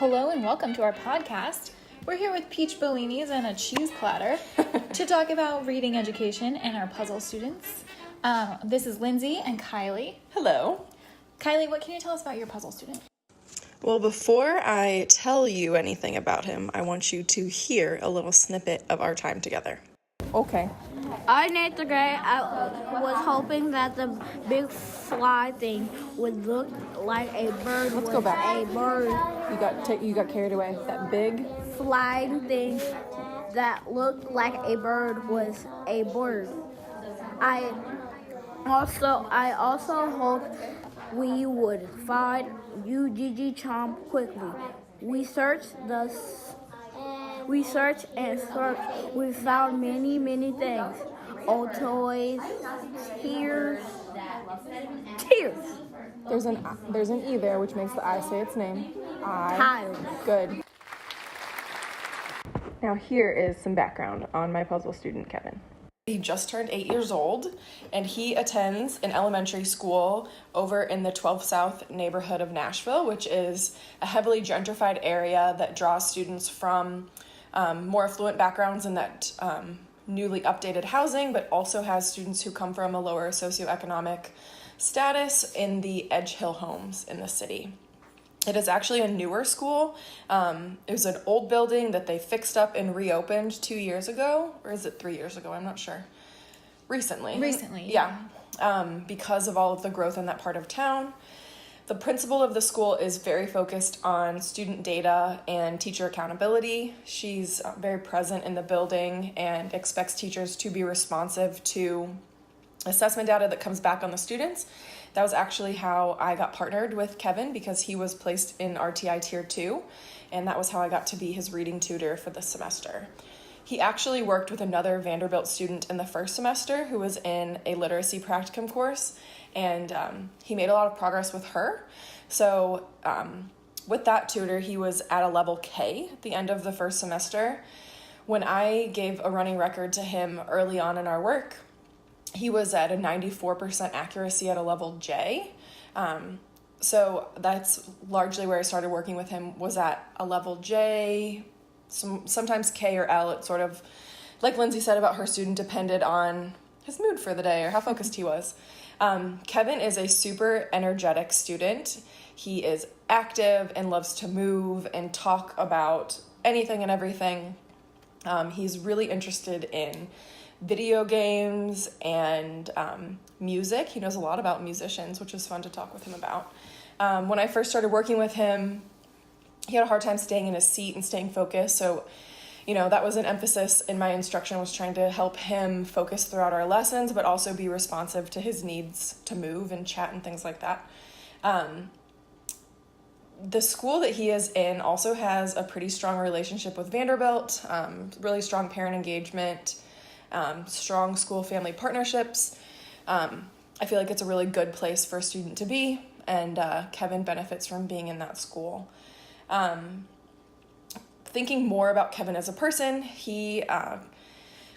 Hello and welcome to our podcast. We're here with peach bellinis and a cheese platter to talk about reading education and our puzzle students. This is Lindsay and Kylie. Hello. Kylie, what can you tell us about your puzzle student? Well, before I tell you anything about him, I want you to hear a little snippet of our time together. Okay. I named the grade. I was hoping that the big fly thing would look like a bird. Let's go back. A bird You got carried away. That big. flying thing that looked like a bird was a bird. I also hoped we would find UGG Chomp quickly. We searched and searched. We found many things. Old toys, tears. There's an E there, which makes the I say its name. Tiles. Good. Now here is some background on my puzzle student, Kevin. He just turned 8 years old, and he attends an elementary school over in the 12th South neighborhood of Nashville, which is a heavily gentrified area that draws students from more affluent backgrounds in that newly updated housing, but also has students who come from a lower socioeconomic status in the Edge Hill homes in the city. It is actually a newer school. It was an old building that they fixed up and reopened 2 years ago, or is it 3 years ago? I'm not sure. Recently. Yeah. Because of all of the growth in that part of town. The principal of the school is very focused on student data and teacher accountability. She's very present in the building and expects teachers to be responsive to assessment data that comes back on the students. That was actually how I got partnered with Kevin, because he was placed in RTI Tier 2, and that was how I got to be his reading tutor for this semester. He actually worked with another Vanderbilt student in the first semester who was in a literacy practicum course, and he made a lot of progress with her. So with that tutor, he was at a level K at the end of the first semester. When I gave a running record to him early on in our work, he was at a 94% accuracy at a level J. So that's largely where I started working with him, was at a level J, sometimes K or L. It sort of, like Lindsay said about her student, depended on his mood for the day or how focused he was. Kevin is a super energetic student. He is active and loves to move and talk about anything and everything. He's really interested in video games and music. He knows a lot about musicians, which is fun to talk with him about. When I first started working with him, he had a hard time staying in his seat and staying focused. So, that was an emphasis in my instruction, was trying to help him focus throughout our lessons, but also be responsive to his needs to move and chat and things like that. The school that he is in also has a pretty strong relationship with Vanderbilt, really strong parent engagement, strong school-family partnerships. I feel like it's a really good place for a student to be, and Kevin benefits from being in that school. Thinking more about Kevin as a person, he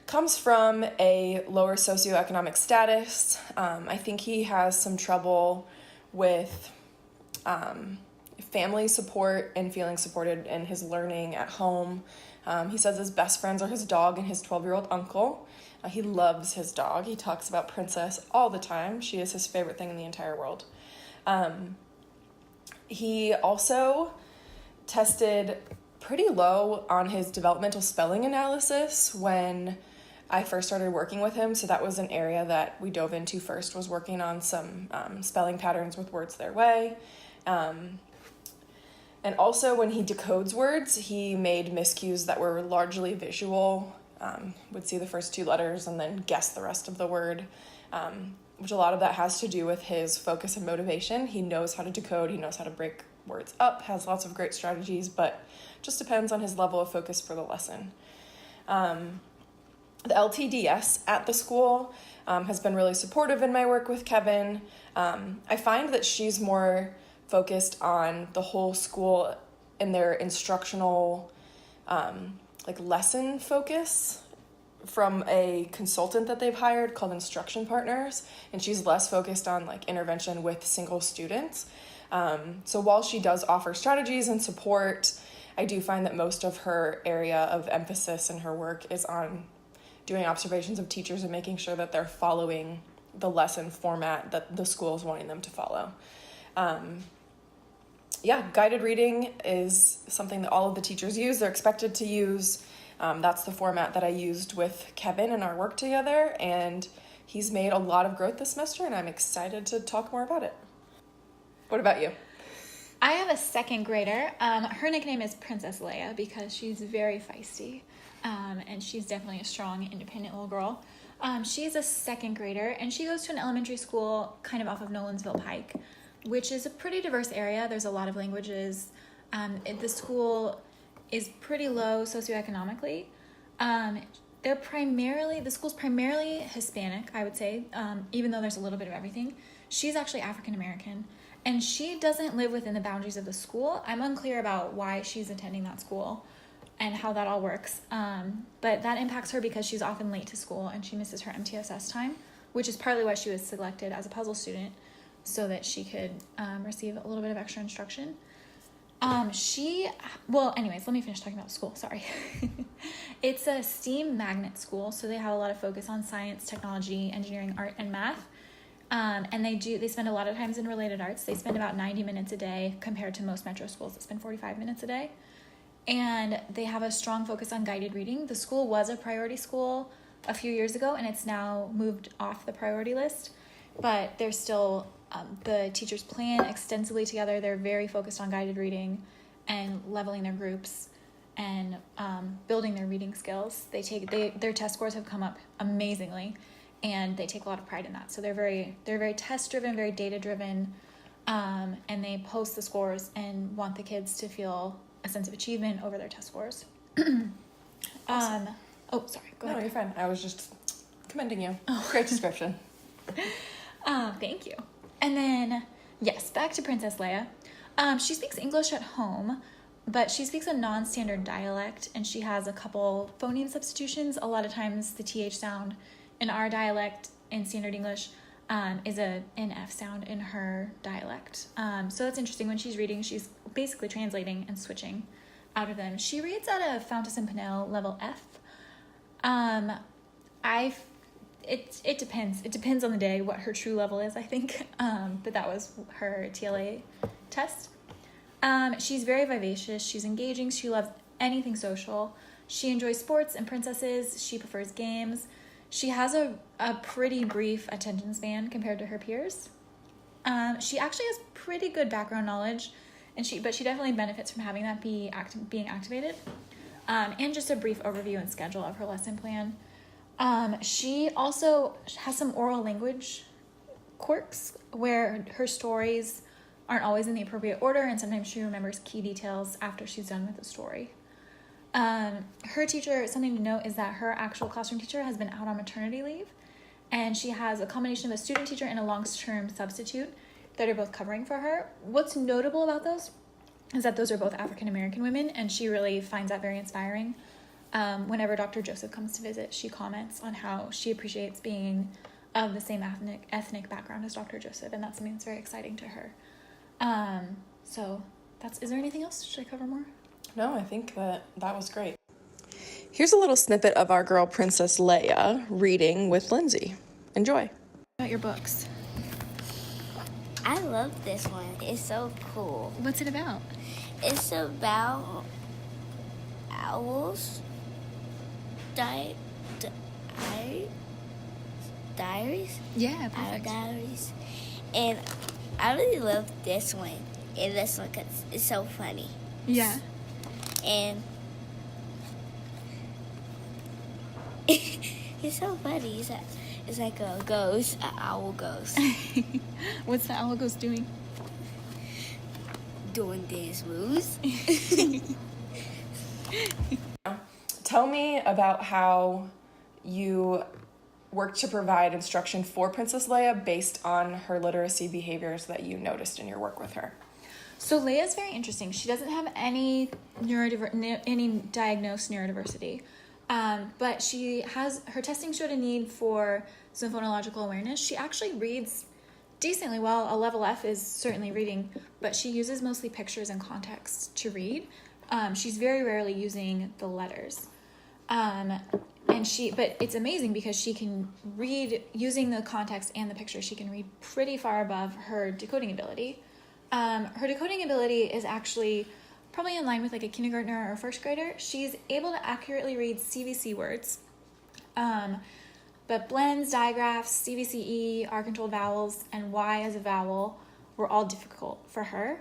comes from a lower socioeconomic status. I think he has some trouble with family support and feeling supported in his learning at home. He says his best friends are his dog and his 12-year-old uncle. He loves his dog. He talks about Princess all the time. She is his favorite thing in the entire world. He also tested pretty low on his developmental spelling analysis when I first started working with him. So that was an area that we dove into first, was working on some spelling patterns with words their way. And also when he decodes words, he made miscues that were largely visual. Would see the first two letters and then guess the rest of the word, which a lot of that has to do with his focus and motivation. He knows how to decode, he knows how to break words up, has lots of great strategies, but just depends on his level of focus for the lesson. The LTDS at the school has been really supportive in my work with Kevin. I find that she's more focused on the whole school and their instructional lesson focus from a consultant that they've hired called Instruction Partners, and she's less focused on intervention with single students. So while she does offer strategies and support, I do find that most of her area of emphasis in her work is on doing observations of teachers and making sure that they're following the lesson format that the school is wanting them to follow. Guided reading is something that all of the teachers use. They're expected to use. That's the format that I used with Kevin in our work together, and he's made a lot of growth this semester, and I'm excited to talk more about it. What about you? I have a second grader. Her nickname is Princess Leia because she's very feisty, and she's definitely a strong, independent little girl. She's a second grader, and she goes to an elementary school kind of off of Nolensville Pike, which is a pretty diverse area. There's a lot of languages. The school is pretty low socioeconomically. The school's primarily Hispanic, I would say, even though there's a little bit of everything. She's actually African American, and she doesn't live within the boundaries of the school. I'm unclear about why she's attending that school and how that all works. But that impacts her because she's often late to school and she misses her MTSS time, which is partly why she was selected as a puzzle student, so that she could receive a little bit of extra instruction. Anyways, let me finish talking about school, sorry. It's a STEAM magnet school, so they have a lot of focus on science, technology, engineering, art, and math. And they spend a lot of times in related arts. They spend about 90 minutes a day compared to most metro schools that spend 45 minutes a day. And they have a strong focus on guided reading. The school was a priority school a few years ago, and it's now moved off the priority list, but they're still, the teachers plan extensively together. They're very focused on guided reading and leveling their groups and building their reading skills. Their test scores have come up amazingly, and they take a lot of pride in that. So they're very test driven, very data driven, and they post the scores and want the kids to feel a sense of achievement over their test scores. Awesome. Oh, sorry, go ahead. No, you're fine. I was just commending you. Oh. Great description. Thank you. And then, yes, back to Princess Leia. She speaks English at home, but she speaks a non-standard dialect, and she has a couple phoneme substitutions. A lot of times the TH sound in our dialect in standard English is an F sound in her dialect. So that's interesting. When she's reading, she's basically translating and switching out of them. She reads at a Fountas and Pinnell level F. It depends. It depends on the day what her true level is, I think. But that was her TLA test. She's very vivacious. She's engaging. She loves anything social. She enjoys sports and princesses. She prefers games. She has a pretty brief attention span compared to her peers. She actually has pretty good background knowledge, but she definitely benefits from having that being activated. And just a brief overview and schedule of her lesson plan. She also has some oral language quirks where her stories aren't always in the appropriate order, and sometimes she remembers key details after she's done with the story. Her teacher, something to note is that her actual classroom teacher has been out on maternity leave, and she has a combination of a student teacher and a long-term substitute that are both covering for her. What's notable about those is that those are both African-American women, and she really finds that very inspiring. Whenever Dr. Joseph comes to visit, she comments on how she appreciates being of the same ethnic background as Dr. Joseph, and that's something that's very exciting to her. Is there anything else? Should I cover more? No, I think that was great. Here's a little snippet of our girl Princess Leia reading with Lindsay. Enjoy. About your books. I love this one. It's so cool. What's it about? It's about owls. Diaries? Yeah, perfect. Owl diaries. And I really love this one. And this one, 'cause it's so funny. Yeah. And it's so funny. It's like a ghost, an owl ghost. What's the owl ghost doing? Doing dance moves. Tell me about how you work to provide instruction for Princess Leia based on her literacy behaviors that you noticed in your work with her. So Leia's very interesting. She doesn't have any diagnosed neurodiversity, but she has, her testing showed a need for some phonological awareness. She actually reads decently well. A level F is certainly reading, but but she uses mostly pictures and context to read. She's very rarely using the letters. But it's amazing because she can read using the context and the picture. She can read pretty far above her decoding ability. Her decoding ability is actually probably in line with like a kindergartner or a first grader. She's able to accurately read CVC words, but blends, digraphs, CVCE, R-controlled vowels, and Y as a vowel were all difficult for her.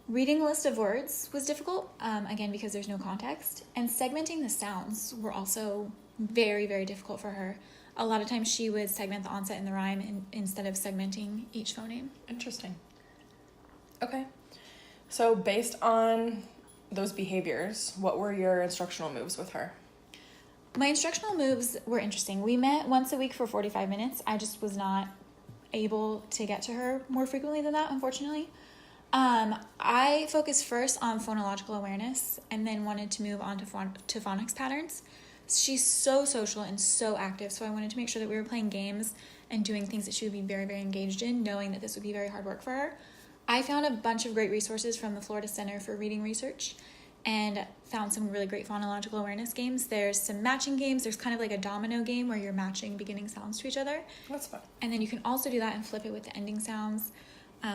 Reading a list of words was difficult, again, because there's no context. And segmenting the sounds were also very, very difficult for her. A lot of times she would segment the onset and the rhyme instead of segmenting each phoneme. Interesting. Okay. So based on those behaviors, what were your instructional moves with her? My instructional moves were interesting. We met once a week for 45 minutes. I just was not able to get to her more frequently than that, unfortunately. I focused first on phonological awareness and then wanted to move on to phonics patterns. She's so social and so active, so I wanted to make sure that we were playing games and doing things that she would be very, very engaged in, knowing that this would be very hard work for her. I found a bunch of great resources from the Florida Center for Reading Research and found some really great phonological awareness games. There's some matching games. There's kind of like a domino game where you're matching beginning sounds to each other. That's fun. And then you can also do that and flip it with the ending sounds.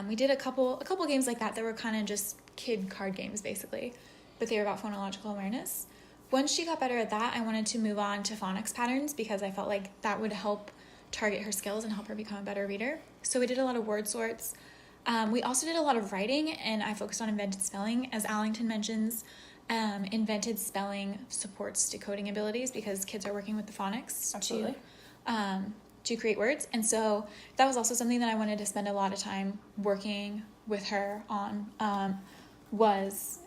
We did a couple games like that were kind of just kid card games, basically, but they were about phonological awareness. Once she got better at that, I wanted to move on to phonics patterns because I felt like that would help target her skills and help her become a better reader. So we did a lot of word sorts. We also did a lot of writing, and I focused on invented spelling. As Allington mentions, invented spelling supports decoding abilities because kids are working with the phonics to create words. And so that was also something that I wanted to spend a lot of time working with her on, was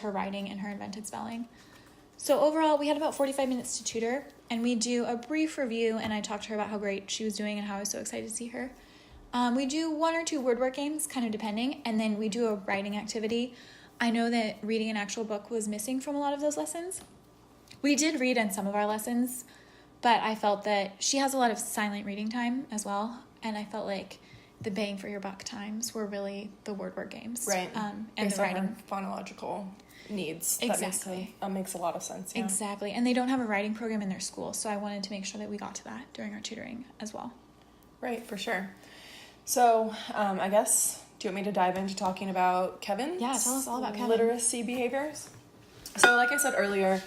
her writing and her invented spelling. So overall, we had about 45 minutes to tutor, and we do a brief review, and I talked to her about how great she was doing and how I was so excited to see her. We do 1 or 2 word work games, kind of depending, and then we do a writing activity. I know that reading an actual book was missing from a lot of those lessons. We did read in some of our lessons, but I felt that she has a lot of silent reading time as well, and I felt like the bang for your buck times were really the word work games. Right. And based the writing. on her phonological needs. Exactly. That makes a lot of sense. Yeah. Exactly. And they don't have a writing program in their school, so I wanted to make sure that we got to that during our tutoring as well. Right, for sure. So, I guess, do you want me to dive into talking about Kevin? Yeah, tell us all about Kevin. Literacy behaviors. So, like I said earlier,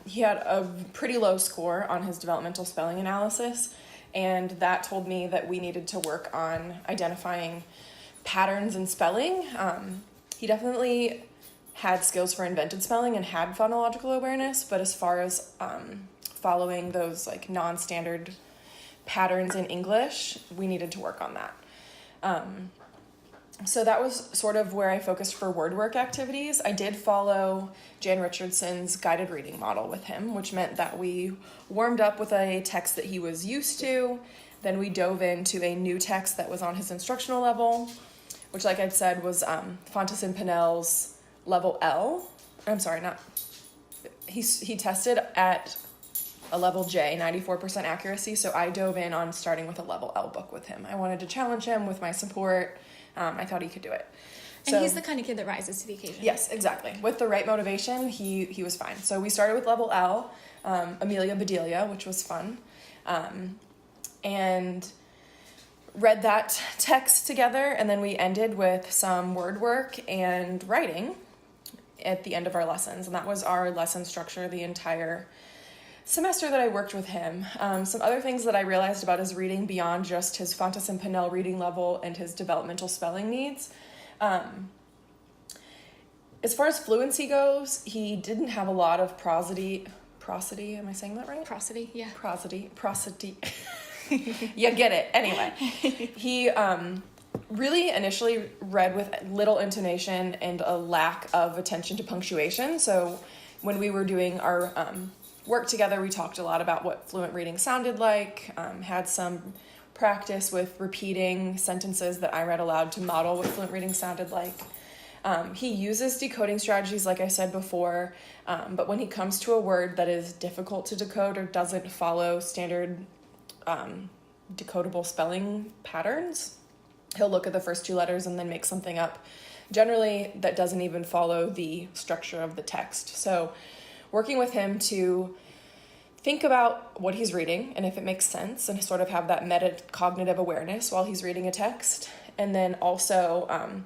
he had a pretty low score on his developmental spelling analysis, and that told me that we needed to work on identifying patterns in spelling. He definitely had skills for invented spelling and had phonological awareness, but as far as following those like non-standard patterns in English, we needed to work on that. So that was sort of where I focused for word work activities. I did follow Jan Richardson's guided reading model with him, which meant that we warmed up with a text that he was used to. Then we dove into a new text that was on his instructional level, which, like I said, was Fontes and Pinnell's level L. I'm sorry, not... He tested at a level J, 94% accuracy, so I dove in on starting with a level L book with him. I wanted to challenge him with my support. I thought he could do it. And he's the kind of kid that rises to the occasion. Yes, exactly. With the right motivation, he was fine. So we started with level L, Amelia Bedelia, which was fun, and read that text together, and then we ended with some word work and writing at the end of our lessons, and that was our lesson structure the entire semester that I worked with him. Some other things that I realized about his reading beyond just his Fontes and Pinnell reading level and his developmental spelling needs. As far as fluency goes, he didn't have a lot of prosody, am I saying that right? Prosody, yeah. Prosody. You get it. Anyway, he really initially read with little intonation and a lack of attention to punctuation. So when we were doing our work together, we talked a lot about what fluent reading sounded like, had some practice with repeating sentences that I read aloud to model what fluent reading sounded like. He uses decoding strategies, like I said before, but when he comes to a word that is difficult to decode or doesn't follow standard decodable spelling patterns, he'll look at the first 2 letters and then make something up generally that doesn't even follow the structure of the text. So working with him to think about what he's reading and if it makes sense, and sort of have that metacognitive awareness while he's reading a text. And then also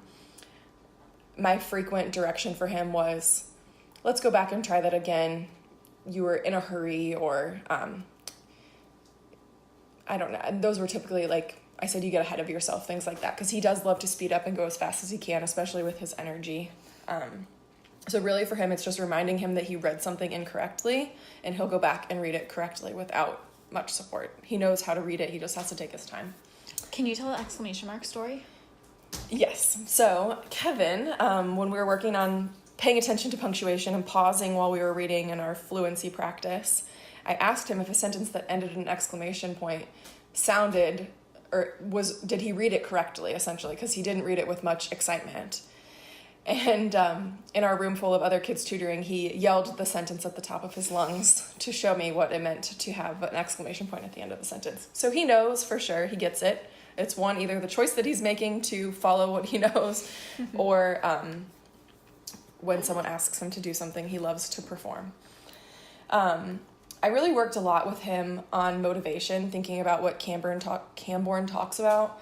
my frequent direction for him was, let's go back and try that again. You were in a hurry, or I don't know. And those were typically like, I said, you get ahead of yourself, things like that, because he does love to speed up and go as fast as he can, especially with his energy. So really for him, it's just reminding him that he read something incorrectly, and he'll go back and read it correctly without much support. He knows how to read it. He just has to take his time. Can you tell the exclamation mark story? Yes. So Kevin, when we were working on paying attention to punctuation and pausing while we were reading in our fluency practice, I asked him if a sentence that ended in an exclamation point sounded, or did he read it correctly, essentially, because he didn't read it with much excitement. And in our room full of other kids tutoring, he yelled the sentence at the top of his lungs to show me what it meant to have an exclamation point at the end of the sentence. So he knows for sure, he gets it. It's one, either the choice that he's making to follow what he knows, or when someone asks him to do something he loves to perform. I really worked a lot with him on motivation, thinking about what Camborne talks about.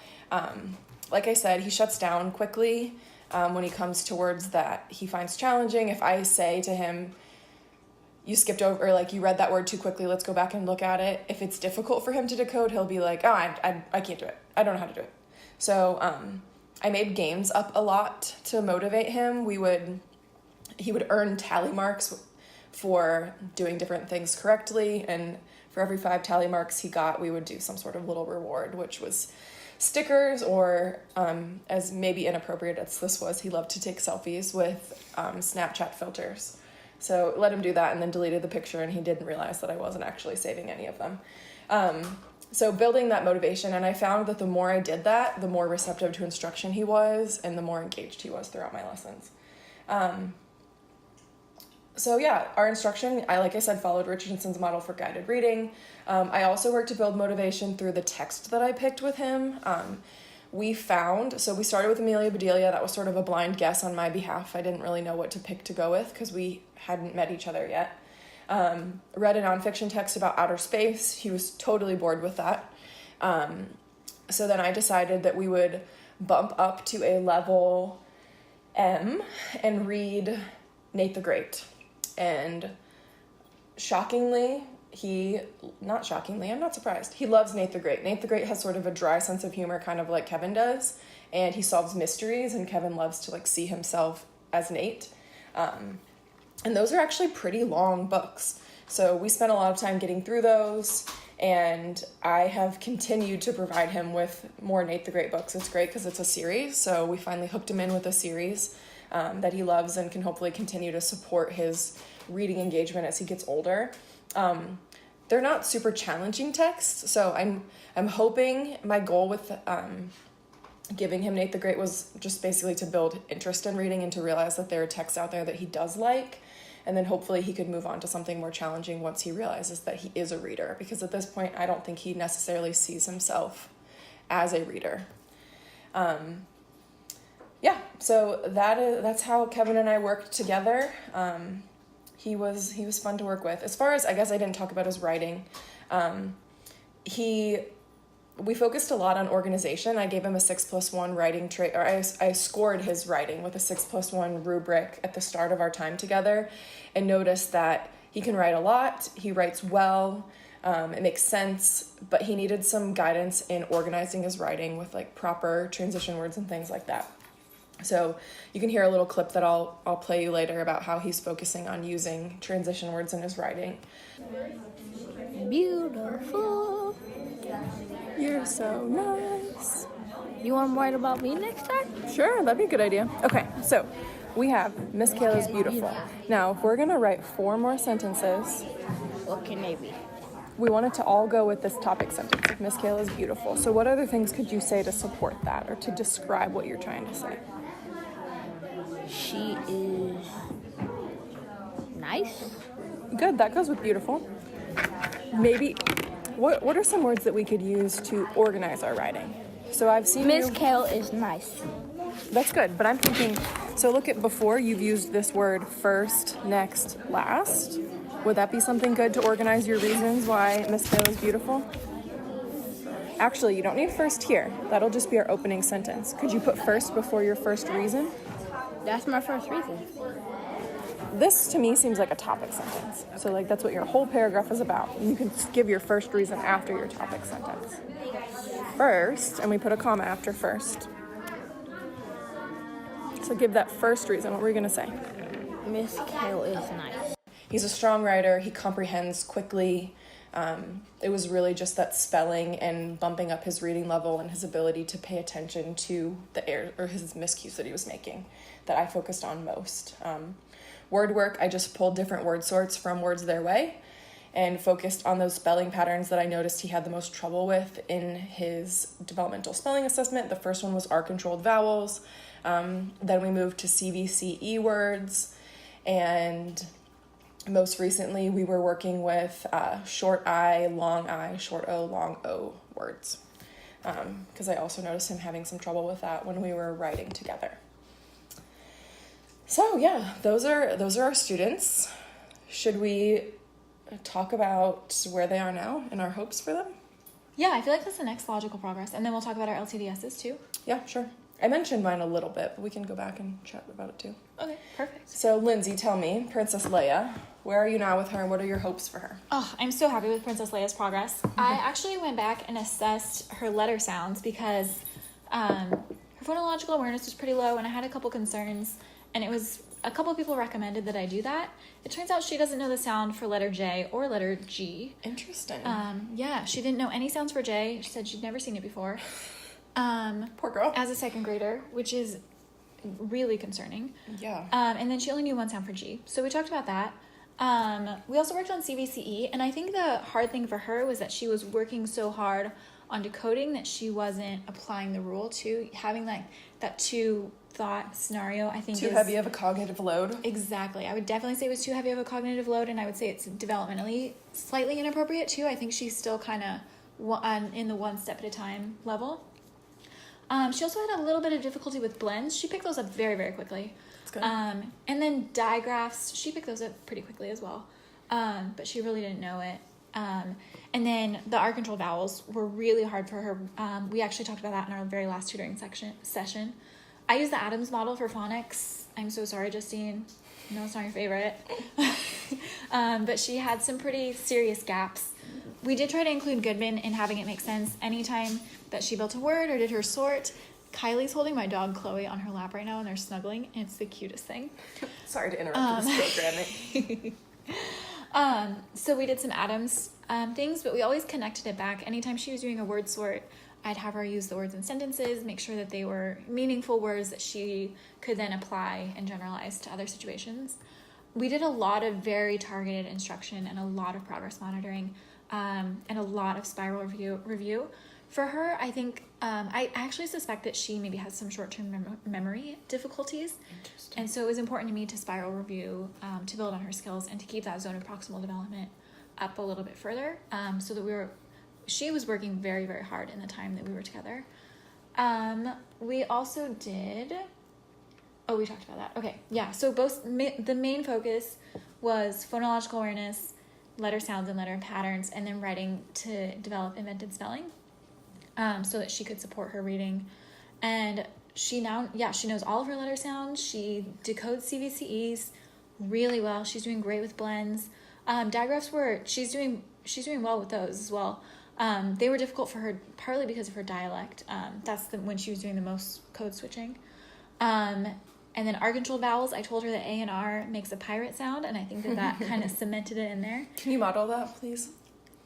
Like I said, he shuts down quickly when he comes to words that he finds challenging. If I say to him, you skipped over, or like you read that word too quickly, let's go back and look at it. If it's difficult for him to decode, he'll be like, oh, I can't do it. I don't know how to do it. So I made games up a lot to motivate him. He would earn tally marks for doing different things correctly, and for every 5 tally marks he got, we would do some sort of little reward, which was stickers, or as maybe inappropriate as this was, he loved to take selfies with Snapchat filters. So let him do that, and then deleted the picture, and he didn't realize that I wasn't actually saving any of them. So building that motivation, and I found that the more I did that, the more receptive to instruction he was, and the more engaged he was throughout my lessons. So yeah, our instruction, like I said, followed Richardson's model for guided reading. I also worked to build motivation through the text that I picked with him. We started with Amelia Bedelia. That was sort of a blind guess on my behalf. I didn't really know what to pick to go with because we hadn't met each other yet. Read a nonfiction text about outer space. He was totally bored with that. So then I decided that we would bump up to a level M and read Nate the Great. And shockingly, I'm not surprised. He loves Nate the Great. Nate the Great has sort of a dry sense of humor, kind of like Kevin does, and he solves mysteries, and Kevin loves to like see himself as Nate. And those are actually pretty long books. So we spent a lot of time getting through those, and I have continued to provide him with more Nate the Great books. It's great because it's a series, so we finally hooked him in with a series that he loves and can hopefully continue to support his reading engagement as he gets older. They're not super challenging texts, so I'm hoping my goal with giving him Nate the Great was just basically to build interest in reading and to realize that there are texts out there that he does like, and then hopefully he could move on to something more challenging once he realizes that he is a reader, because at this point I don't think he necessarily sees himself as a reader. So that's how Kevin and I worked together. He was fun to work with. As far as, I guess I didn't talk about his writing. We focused a lot on organization. I gave him a 6+1 writing trait, or I scored his writing with a 6+1 rubric at the start of our time together, and noticed that he can write a lot. He writes well. It makes sense, but he needed some guidance in organizing his writing with like proper transition words and things like that. So you can hear a little clip that I'll play you later about how he's focusing on using transition words in his writing. Beautiful. You're so nice. You want to write about me next time? Sure, that'd be a good idea. Okay, so we have Miss Kayla's beautiful. Now, if we're gonna write 4 more sentences, What can they be? we want it to all go with this topic sentence of Miss Kayla's beautiful. So what other things could you say to support that or to describe what you're trying to say? She is nice. Good, that goes with beautiful. Maybe, what are some words that we could use to organize our writing? So I've seen Miss Kale is nice. That's good, but I'm thinking, so look at before you've used this word first, next, last. Would that be something good to organize your reasons why Miss Hale is beautiful? Actually, you don't need first here. That'll just be our opening sentence. Could you put first before your first reason? That's my first reason. This to me seems like a topic sentence. So like that's what your whole paragraph is about. You can give your first reason after your topic sentence. First, and we put a comma after first. So give that first reason. What were you going to say? Miss Hale is nice. He's a strong writer. He comprehends quickly. It was really just that spelling and bumping up his reading level and his ability to pay attention to the error or his miscues that he was making that I focused on most. Word work, I just pulled different word sorts from Words Their Way and focused on those spelling patterns that I noticed he had the most trouble with in his developmental spelling assessment. The first one was R-controlled vowels. Then we moved to CVCE words, and most recently we were working with short I, short O, long O words, because I also noticed him having some trouble with that when we were writing together. So yeah, those are our students. Should we talk about where they are now and our hopes for them? Yeah, I feel like that's the next logical progress. And then we'll talk about our LTDSs too. Yeah, sure. I mentioned mine a little bit, but we can go back and chat about it too. Okay, perfect. So Lindsay, tell me, Princess Leia, where are you now with her and what are your hopes for her? Oh, I'm so happy with Princess Leia's progress. I actually went back and assessed her letter sounds because her phonological awareness was pretty low and I had a couple concerns, and it was a couple people recommended that I do that. It turns out she doesn't know the sound for letter J or letter G. Interesting. Yeah, she didn't know any sounds for J. She said she'd never seen it before. Poor girl. As a second grader, which is really concerning. Yeah. And then she only knew one sound for G. So we talked about that. We also worked on CVCE, and I think the hard thing for her was that she was working so hard on decoding that she wasn't applying the rule to having like that two thought scenario. I think too heavy of a cognitive load. Exactly. I would definitely say it was too heavy of a cognitive load, and I would say it's developmentally slightly inappropriate too. I think she's still kind of in the one step at a time level. She also had a little bit of difficulty with blends. She picked those up very, very quickly. That's good. And then digraphs, she picked those up pretty quickly as well. But she really didn't know it. And then the R-controlled vowels were really hard for her. We actually talked about that in our very last tutoring session. I use the Adams model for phonics. I'm so sorry, Justine. No, it's not your favorite. But she had some pretty serious gaps. We did try to include Goodman in having it make sense. Anytime that she built a word or did her sort, Kylie's holding my dog Chloe on her lap right now and they're snuggling, and it's the cutest thing. Sorry to interrupt this programming. So we did some Adams things, but we always connected it back. Anytime she was doing a word sort, I'd have her use the words in sentences, make sure that they were meaningful words that she could then apply and generalize to other situations. We did a lot of very targeted instruction and a lot of progress monitoring, and a lot of spiral review. For her, I think, I actually suspect that she maybe has some short-term memory difficulties. And so it was important to me to spiral review, to build on her skills and to keep that zone of proximal development up a little bit further, so that she was working very, very hard in the time that we were together. We also did... Oh, we talked about that. Okay, yeah. So the main focus was phonological awareness, letter sounds and letter patterns, and then writing to develop invented spelling, so that she could support her reading. And she knows all of her letter sounds. She decodes CVCEs really well. She's doing great with blends. Digraphs she's doing well with those as well. They were difficult for her partly because of her dialect. That's when she was doing the most code switching. And then R-controlled vowels, I told her that A and R makes a pirate sound, and I think that kind of cemented it in there. Can you model that, please?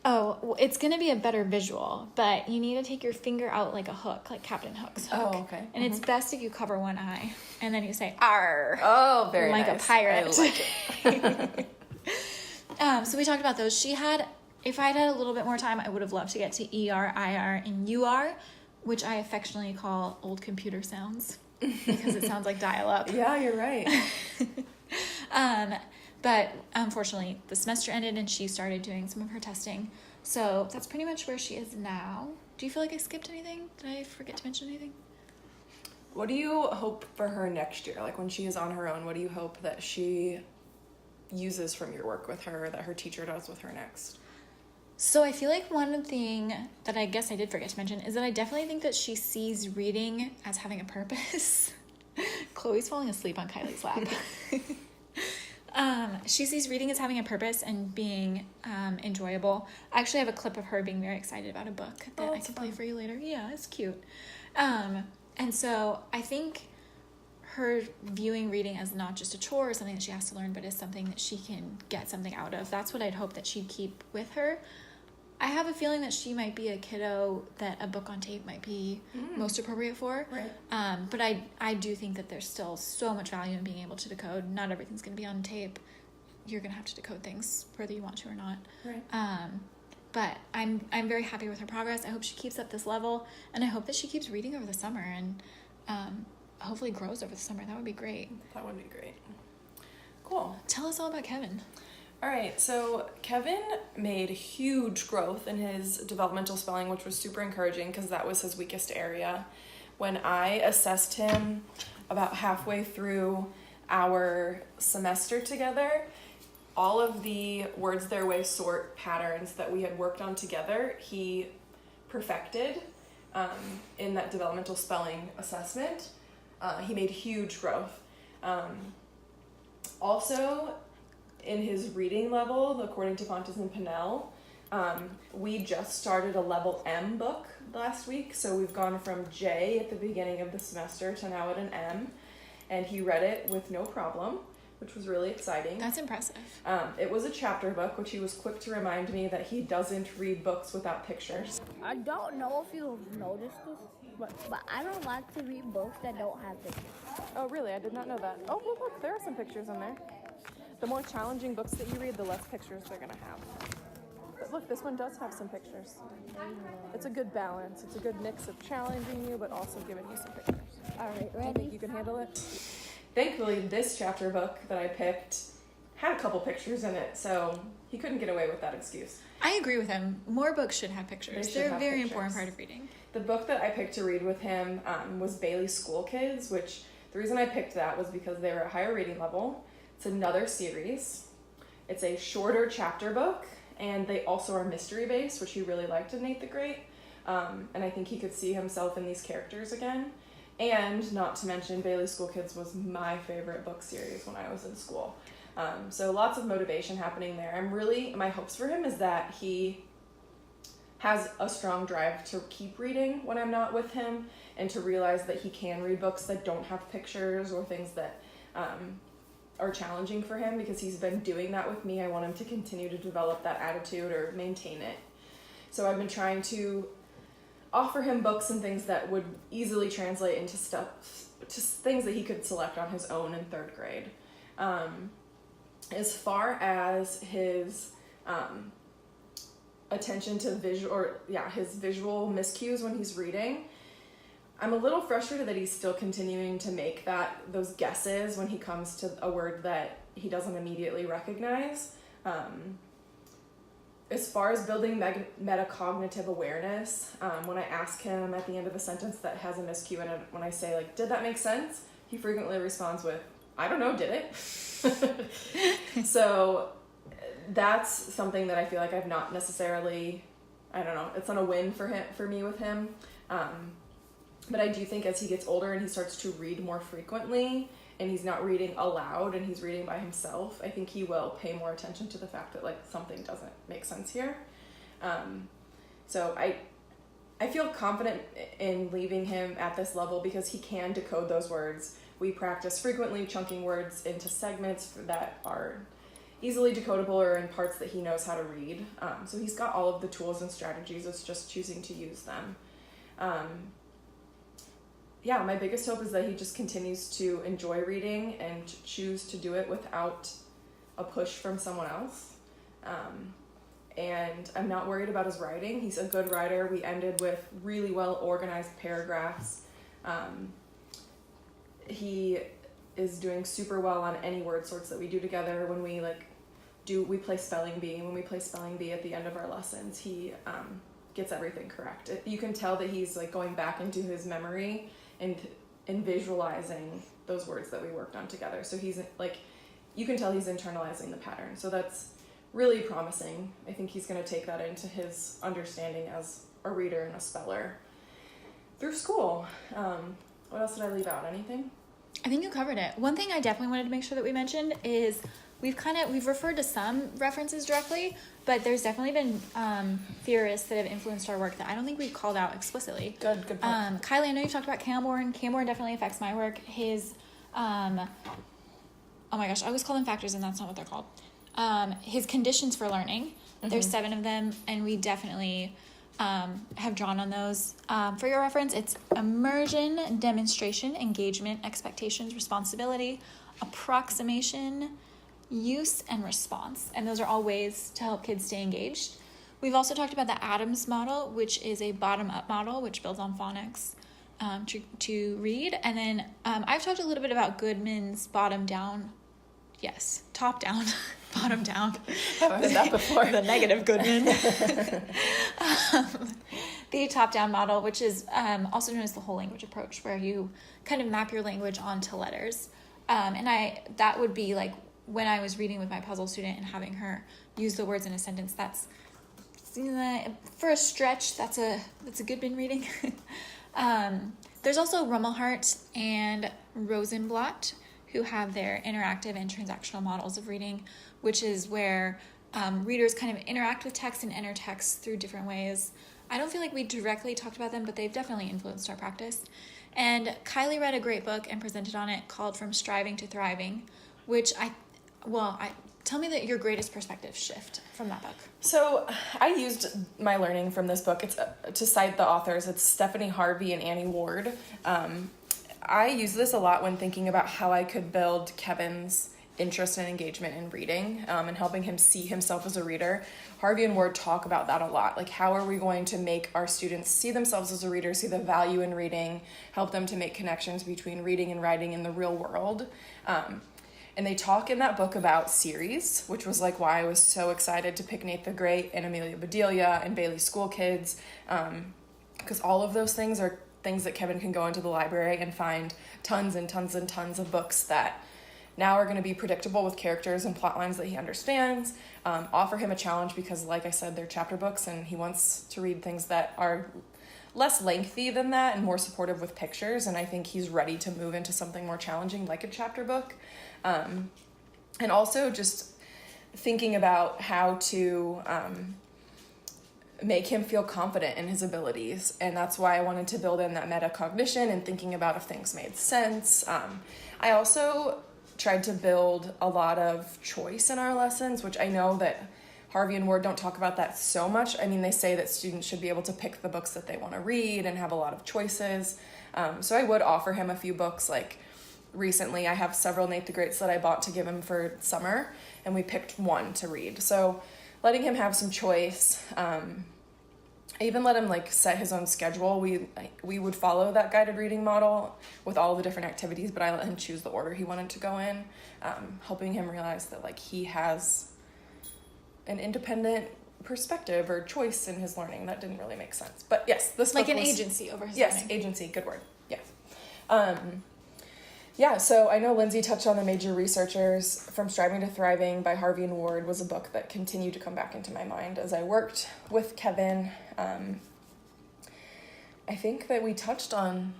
Oh, well, it's going to be a better visual, but you need to take your finger out like a hook, like Captain Hook's hook. Oh, okay. And it's best if you cover one eye, and then you say R. Oh, very like nice. A pirate. I like it. So we talked about those. If I'd had a little bit more time, I would have loved to get to ER, IR, and UR, which I affectionately call old computer sounds because it sounds like dial-up. Yeah, you're right. But unfortunately, the semester ended and she started doing some of her testing. So that's pretty much where she is now. Do you feel like I skipped anything? Did I forget to mention anything? What do you hope for her next year? Like when she is on her own, what do you hope that she uses from your work with her, that her teacher does with her next? So I feel like one thing that I guess I did forget to mention is that I definitely think that she sees reading as having a purpose. Chloe's falling asleep on Kylie's lap. She sees reading as having a purpose and being enjoyable. I actually have a clip of her being very excited about a book that I can play for you later. Yeah, it's cute. And so I think her viewing reading as not just a chore or something that she has to learn, but as something that she can get something out of. That's what I'd hope that she'd keep with her. I have a feeling that she might be a kiddo that a book on tape might be most appropriate for. Right. But I do think that there's still so much value in being able to decode. Not everything's going to be on tape. You're going to have to decode things whether you want to or not. Right. But I'm very happy with her progress. I hope she keeps up this level, and I hope that she keeps reading over the summer and hopefully grows over the summer. That would be great. That would be great. Cool. Tell us all about Kevin. All right, so Kevin made huge growth in his developmental spelling, which was super encouraging because that was his weakest area. When I assessed him about halfway through our semester together, all of the words their way sort patterns that we had worked on together, he perfected in that developmental spelling assessment. He made huge growth. Also, in his reading level, according to Pontus and Pinnell, we just started a level M book last week, so we've gone from J at the beginning of the semester to now at an M, and he read it with no problem, which was really exciting. That's impressive. It was a chapter book, which he was quick to remind me that he doesn't read books without pictures. I don't know if you've noticed this, but I don't like to read books that don't have pictures. Oh, really? I did not know that. Oh, look, there are some pictures in there. The more challenging books that you read, the less pictures they're going to have. But look, this one does have some pictures. It's a good balance. It's a good mix of challenging you, but also giving you some pictures. All right, Do you ready? think you can handle it? Thankfully, this chapter book that I picked had a couple pictures in it, so he couldn't get away with that excuse. I agree with him. More books should have pictures. They're a very important part of reading. The book that I picked to read with him was Bailey's School Kids, which the reason I picked that was because they were a higher reading level. It's another series. It's a shorter chapter book, and they also are mystery-based, which he really liked in Nate the Great. And I think he could see himself in these characters again. And not to mention, Bailey's School Kids was my favorite book series when I was in school. So lots of motivation happening there. My hopes for him is that he has a strong drive to keep reading when I'm not with him, and to realize that he can read books that don't have pictures or things that are challenging for him, because he's been doing that with me. I want him to continue to develop that attitude or maintain it. So I've been trying to offer him books and things that would easily translate into things that he could select on his own in third grade. As far as his attention to his visual miscues when he's reading, I'm a little frustrated that he's still continuing to make those guesses when he comes to a word that he doesn't immediately recognize. As far as building metacognitive awareness, when I ask him at the end of a sentence that has a miscue in it, when I say, like, did that make sense? He frequently responds with, I don't know, did it? So that's something that I feel like I've not necessarily, I don't know, it's not a win for me with him. But I do think as he gets older and he starts to read more frequently, and he's not reading aloud and he's reading by himself, I think he will pay more attention to the fact that, like, something doesn't make sense here. So I feel confident in leaving him at this level because he can decode those words. We practice frequently chunking words into segments that are easily decodable or in parts that he knows how to read. So he's got all of the tools and strategies. It's just choosing to use them. My biggest hope is that he just continues to enjoy reading and choose to do it without a push from someone else. And I'm not worried about his writing. He's a good writer. We ended with really well organized paragraphs. He is doing super well on any word sorts that we do together. When we play spelling bee. When we play spelling bee at the end of our lessons, he gets everything correct. You can tell that he's, like, going back into his memory and and visualizing those words that we worked on together. So he's like, you can tell he's internalizing the pattern. So that's really promising. I think he's going to take that into his understanding as a reader and a speller through school. What else did I leave out? Anything? I think you covered it. One thing I definitely wanted to make sure that we mentioned is we've referred to some references directly, but there's definitely been theorists that have influenced our work that I don't think we've called out explicitly. Good point. Kylie, I know you've talked about Camborne. Camborne definitely affects my work. His, oh my gosh, I always call them factors and that's not what they're called. His conditions for learning. There's 7 of them, and we definitely have drawn on those. For your reference, it's immersion, demonstration, engagement, expectations, responsibility, approximation, use, and response. And those are all ways to help kids stay engaged. We've also talked about the Adams model, which is a bottom-up model, which builds on phonics to read. And then I've talked a little bit about Goodman's top-down, bottom-down. Haven't heard that before. The negative Goodman. The top-down model, which is also known as the whole language approach, where you kind of map your language onto letters. And that would be like when I was reading with my puzzle student and having her use the words in a sentence. That's, for a stretch, that's a Goodman reading. There's also Rummelhart and Rosenblatt, who have their interactive and transactional models of reading, which is where readers kind of interact with text and enter text through different ways. I don't feel like we directly talked about them, but they've definitely influenced our practice. And Kylie read a great book and presented on it called From Striving to Thriving, which tell me that your greatest perspective shift from that book. So I used my learning from this book. It's to cite the authors. It's Stephanie Harvey and Annie Ward. I use this a lot when thinking about how I could build Kevin's interest and engagement in reading and helping him see himself as a reader. Harvey and Ward talk about that a lot. Like, how are we going to make our students see themselves as a reader, see the value in reading, help them to make connections between reading and writing in the real world. And they talk in that book about series, which was like why I was so excited to pick Nate the Great and Amelia Bedelia and Bailey School Kids, because all of those things are things that Kevin can go into the library and find tons and tons and tons of books that now are going to be predictable with characters and plot lines that he understands, offer him a challenge because, like I said, they're chapter books and he wants to read things that are less lengthy than that and more supportive with pictures, and I think he's ready to move into something more challenging like a chapter book. And also just thinking about how to make him feel confident in his abilities, and that's why I wanted to build in that metacognition and thinking about if things made sense. I also tried to build a lot of choice in our lessons, which I know that Harvey and Ward don't talk about that so much. I mean, they say that students should be able to pick the books that they want to read and have a lot of choices. So I would offer him a few books. Like recently, I have several Nate the Greats that I bought to give him for summer, and we picked one to read. So letting him have some choice. I even let him set his own schedule. We would follow that guided reading model with all the different activities, but I let him choose the order he wanted to go in, helping him realize that he has an independent perspective or choice in his learning. That didn't really make sense. But yes, this book was agency over his learning. Yes, agency, good word. Yes. So I know Lindsay touched on the major researchers. From Striving to Thriving by Harvey and Ward was a book that continued to come back into my mind as I worked with Kevin. I think that we touched on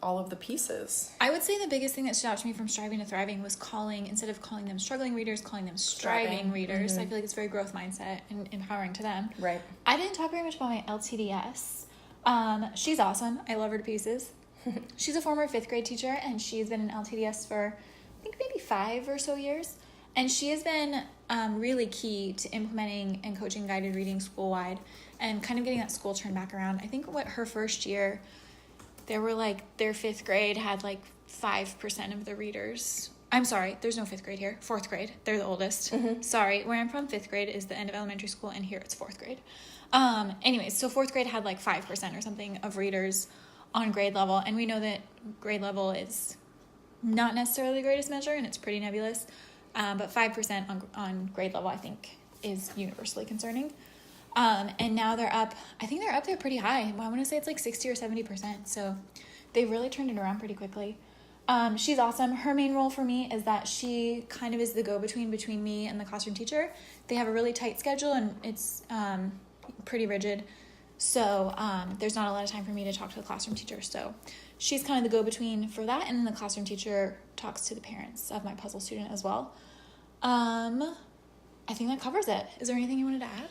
all of the pieces. I would say the biggest thing that stood out to me from Striving to Thriving was instead of calling them struggling readers, calling them striving readers. Mm-hmm. I feel like it's very growth mindset and empowering to them. Right. I didn't talk very much about my LTDS. She's awesome. I love her to pieces. She's a former 5th grade teacher, and she's been in LTDS for, I think, maybe 5 or so years. And she has been really key to implementing and coaching guided reading school-wide and kind of getting that school turned back around. I think her first year, there were their 5th grade had 5% of the readers. I'm sorry, there's no 5th grade here. 4th grade. They're the oldest. Mm-hmm. Sorry, where I'm from, 5th grade is the end of elementary school, and here it's 4th grade. Anyways, so 4th grade had 5% or something of readers on grade level, and we know that grade level is not necessarily the greatest measure, and it's pretty nebulous, but 5% on grade level, I think, is universally concerning. And now they're up there pretty high. I want to say it's 60 or 70%, so they really turned it around pretty quickly. She's awesome. Her main role for me is that she kind of is the go-between between me and the classroom teacher. They have a really tight schedule, and it's pretty rigid. So there's not a lot of time for me to talk to the classroom teacher. So she's kind of the go-between for that, and then the classroom teacher talks to the parents of my puzzle student as well. I think that covers it. Is there anything you wanted to add?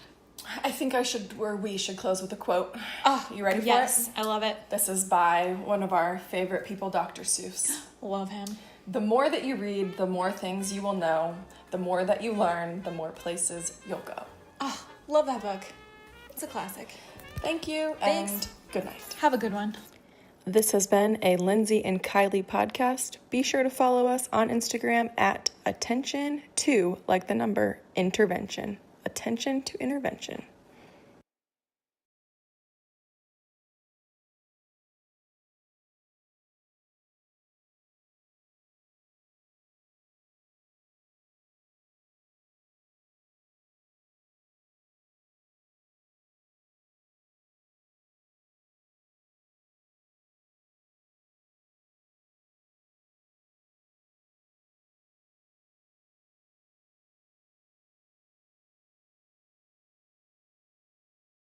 I think we should close with a quote. Oh, you ready for it? Yes, I love it. This is by one of our favorite people, Dr. Seuss. Love him. The more that you read, the more things you will know. The more that you learn, the more places you'll go. Oh, love that book. It's a classic. Thank you, Thanks. and good night. Have a good one. This has been a Lindsay and Kylie podcast. Be sure to follow us on Instagram at attention to, like the number, intervention. Attention to intervention.